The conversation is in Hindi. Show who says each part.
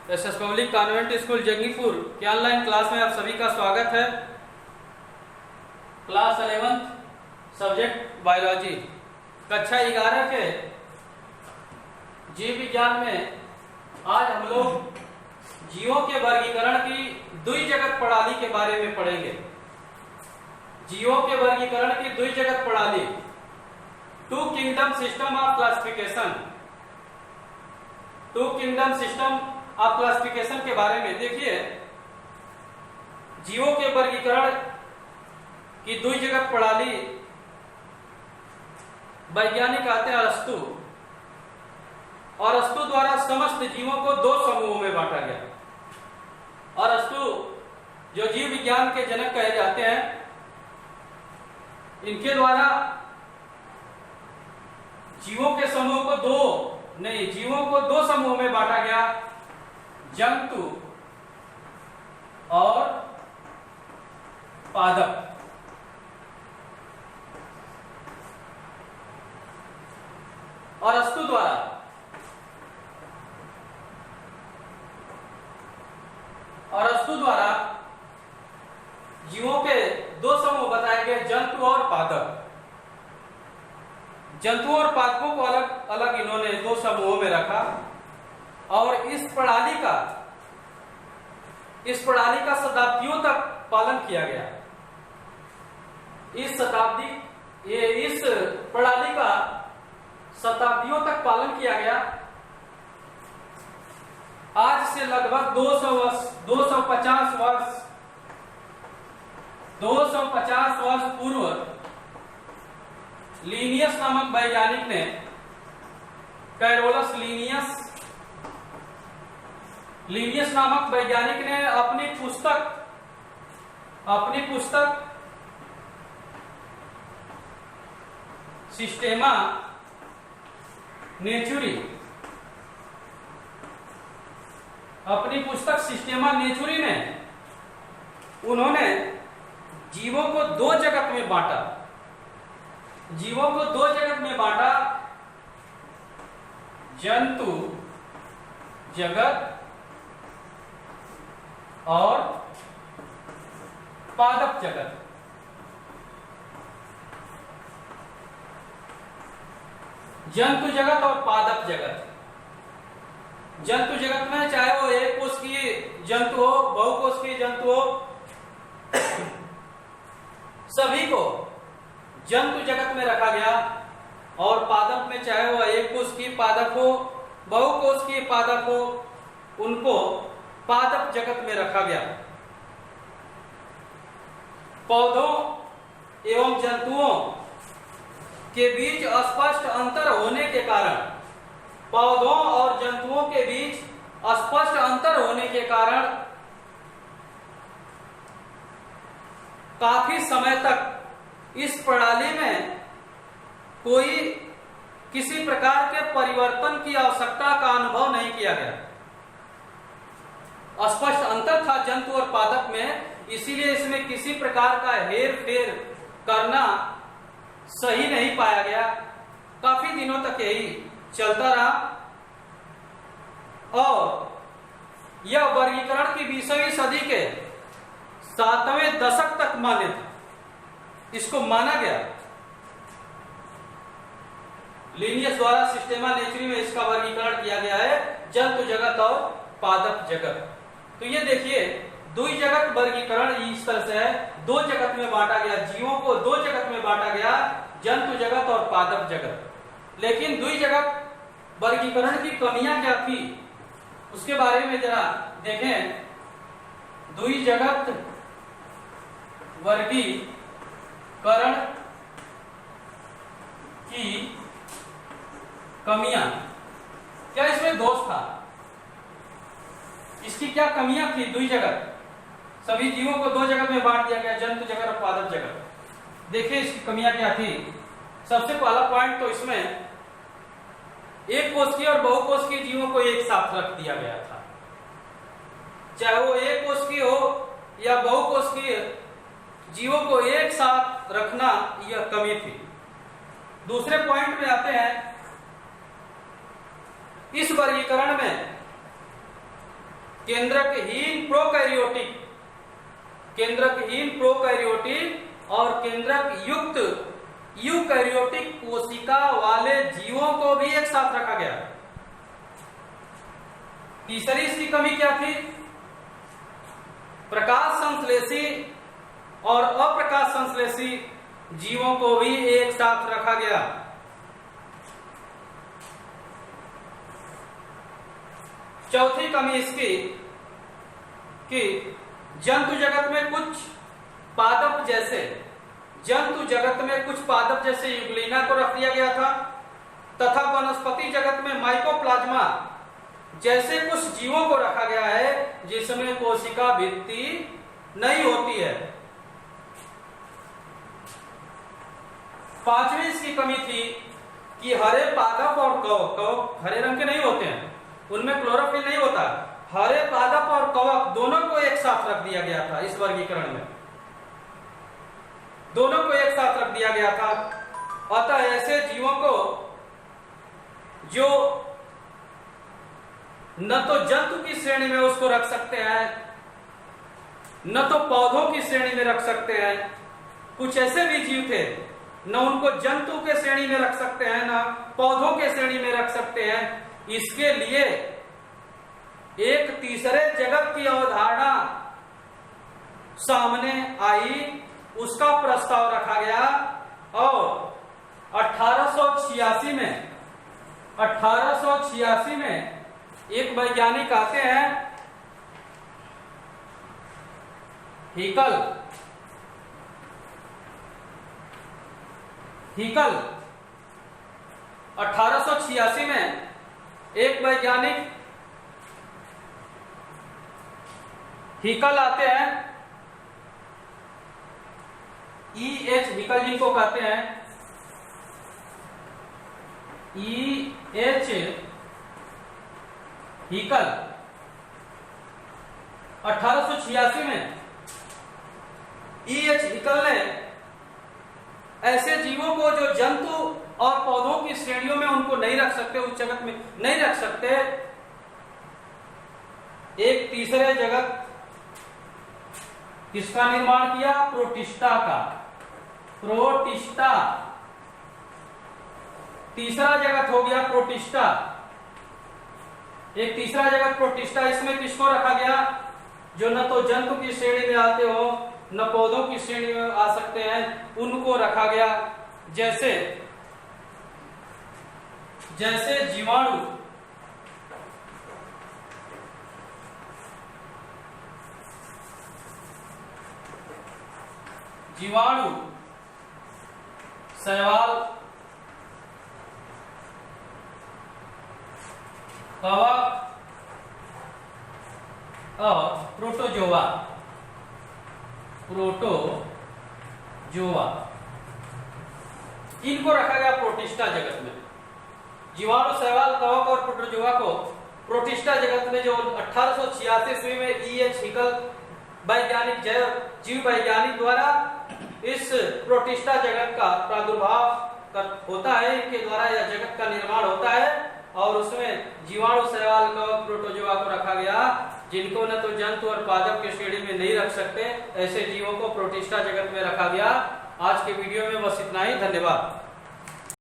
Speaker 1: SS public convent school Jangipur के ऑनलाइन क्लास में आप सभी का स्वागत है। क्लास 11 सब्जेक्ट बायोलॉजी कक्षा 11 के जीव विज्ञान में आज हम लोग जीवों के वर्गीकरण की द्विजगत प्रणाली के बारे में पढ़ेंगे। जीवों के वर्गीकरण की द्विजगत प्रणाली, two kingdom system of classification, two kingdom system of classification के बारे में देखिए। जीवों के वर्गीकरण की द्विजगत प्रणाली वैज्ञानिक आते हैं अरस्तु, और अरस्तु द्वारा समस्त जीवों को दो समूहों में बांटा गया। और अरस्तु जो जीव विज्ञान के जनक कहे जाते हैं, इनके द्वारा जीवों के समूह को जीवों को दो समूह में बांटा गया, जंतु और पादप। और अरस्तु द्वारा जीवों के दो समूह बताए गए, जंतु और पादप। जंतुओं और पादपों को अलग अलग इन्होंने दो समूहों में रखा, और इस प्रणाली का शताब्दियों तक पालन किया गया। इस प्रणाली का शताब्दियों तक पालन किया गया। आज से लगभग 250 वर्ष पूर्व लीनियस नामक वैज्ञानिक ने, कैरोलस लीनियस नामक वैज्ञानिक ने अपनी पुस्तक सिस्टेमा नेचुरी में उन्होंने जीवों को दो जगत में बांटा, जंतु जगत और पादप जगत। जंतु जगत और पादप जगत। जंतु जगत में चाहे वो एक कोशिकीय जंतु हो, बहुकोशिकीय जंतु हो, सभी को जंतु जगत में रखा गया। और पादप में चाहे वो एक कोशिकीय पादप हो, बहुकोशिकीय पादप हो, उनको पादप जगत में रखा गया। पौधों एवं जंतुओं के बीच स्पष्ट अंतर होने के कारण काफी समय तक इस प्रणाली में किसी प्रकार के परिवर्तन की आवश्यकता का अनुभव नहीं किया गया। स्पष्ट अंतर था जंतु और पादप में, इसीलिए इसमें किसी प्रकार का हेर फेर करना सही नहीं पाया गया। काफी दिनों तक यही चलता रहा, और यह वर्गीकरण की 20वीं सदी के 7वें दशक तक मान्य था। इसको माना गया। लीनियस द्वारा सिस्टेमा नेचुरी में इसका वर्गीकरण किया गया है, जंतु जगत और पादप जगत। तो ये देखिए, द्विजगत वर्गीकरण इस तरह से है, दो जगत में बांटा गया, जीवों को दो जगत में बांटा गया, जंतु जगत और पादप जगत। लेकिन द्विजगत वर्गीकरण की कमियां क्या थी, उसके बारे में जरा देखें। द्विजगत वर्गीकरण की कमियां, क्या इसमें दोष था? इसकी क्या कमियां थी? द्विजगत, सभी जीवों को दो जगत में बांट दिया गया, जंतु जगत और पादप जगत। देखिए इसकी कमियां क्या थी। सबसे पहला पॉइंट तो इसमें एक कोशिकीय और बहुकोशिकीय जीवों को एक साथ रख दिया गया था। चाहे वो एक कोशिकीय हो या बहुकोशिकीय, जीवों को एक साथ रखना यह कमी थी। दूसरे पॉइंट में आते हैं, इस वर्गीकरण में केंद्रकहीन प्रोकैरियोटिक, केंद्रकहीन प्रोकैरियोटिक और केंद्रक युक्त यूकैरियोटिक कोशिका वाले जीवों को भी एक साथ रखा गया। तीसरी इसकी कमी क्या थी? प्रकाश संश्लेषी और अप्रकाश संश्लेषी जीवों को भी एक साथ रखा गया। चौथी कमी इसकी कि जंतु जगत में कुछ पादप जैसे युग्लिना को रख दिया गया था तथा वनस्पति जगत में माइकोप्लाज्मा जैसे कुछ जीवों को रखा गया है जिसमें कोशिका भित्ति नहीं होती है। पांचवी इसकी कमी थी कि हरे पादप और कवक हरे रंग के नहीं होते हैं, उनमें क्लोरोफिल नहीं होता। हरे पादप और कवक दोनों को एक साथ रख दिया गया था। इस वर्गीकरण में दोनों को एक साथ रख दिया गया था। अतः ऐसे जीवों को जो न तो जंतु की श्रेणी में उसको रख सकते हैं, न तो पौधों की श्रेणी में रख सकते हैं। कुछ ऐसे भी जीव थे न उनको जंतु के श्रेणी में रख सकते हैं न पौधों के श्रेणी में रख सकते हैं। इसके लिए एक तीसरे जगत की अवधारणा सामने आई, उसका प्रस्ताव रखा गया और 1886 में एक वैज्ञानिक आते हैं हीकल 1886 में एक वैज्ञानिक हीकल आते हैं, E.H. हीकल जिनको कहते हैं, E.H. हीकल 1886 में E.H. हीकल ने ऐसे जीवों को जो जंतु और पौधों की श्रेणियों में उनको नहीं रख सकते, उस जगत में नहीं रख सकते, एक तीसरे जगत किसका निर्माण किया? प्रोटिस्टा का। प्रोटिस्टा तीसरा जगत हो गया प्रोटिस्टा। एक तीसरा जगत प्रोटिस्टा, इसमें किसको रखा गया? जो न तो जंतु की श्रेणी में आते हो न पौधों की श्रेणी में आ सकते हैं, उनको रखा गया। जैसे जीवाणु, शैवाल, कवक और प्रोटोजोआ। इनको रखा गया प्रोटिस्टा जगत में। जीवाणु, शैवाल, कवक और प्रोटोजोआ को प्रोटिस्टा जगत में जो 1886 में E.H. हीकल वैज्ञानिक जीव वैज्ञानिक द्वारा इस प्रोटिस्टा जगत का प्रादुर्भाव होता है, इनके द्वारा यह जगत का निर्माण होता है और उसमें जीवाणु, शैवाल, कवक, प्रोटोजोआ को रखा गया जिनको न तो जंतु और पादप की श्रेणी में नहीं रख सकते, ऐसे जीवों को प्रोटिस्टा जगत में रखा गया। आज के वीडियो में बस इतना ही। धन्यवाद।